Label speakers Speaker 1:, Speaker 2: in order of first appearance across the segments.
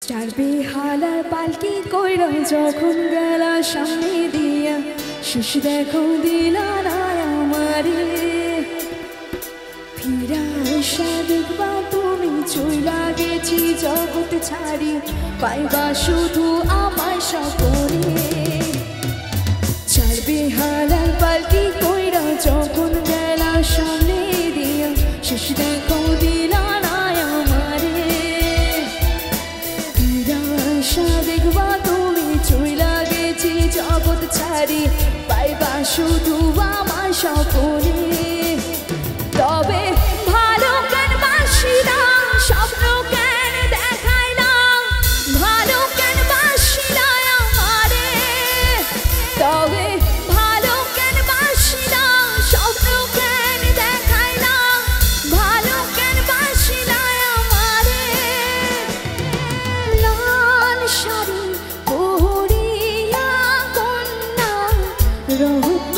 Speaker 1: চার বেহালার পালকি কইরা যখন গেলা সামনে দিয়া শেষ দেখো দিলা না আমারে ফিরা আশা দেখবা তুমি চইলা গেছি জগৎ ছাড়ি পাইবা শুধু আমার সকলে চার বেহালার পালকি কইরা যখন গেলা সামনে দিয়া শেষ দেখো দিলা না আমারে ফিরা আশা দেখবা তুমি চইলা গেছি জগৎ ছাড়ি পাইবা শুধু আমার সকলে তবে ভালো কেন বাসিলা স্বপ্ন কেন দেখাইলা ভালো কেন বাসিলা আমারে তবে ভালো কেন বাসিলা স্বপ্ন কেন দেখাইলা ভালো কেন বাসিলা আমারে লাল শাড়ি পরিয়া কন্যা রহত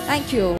Speaker 1: Thank you.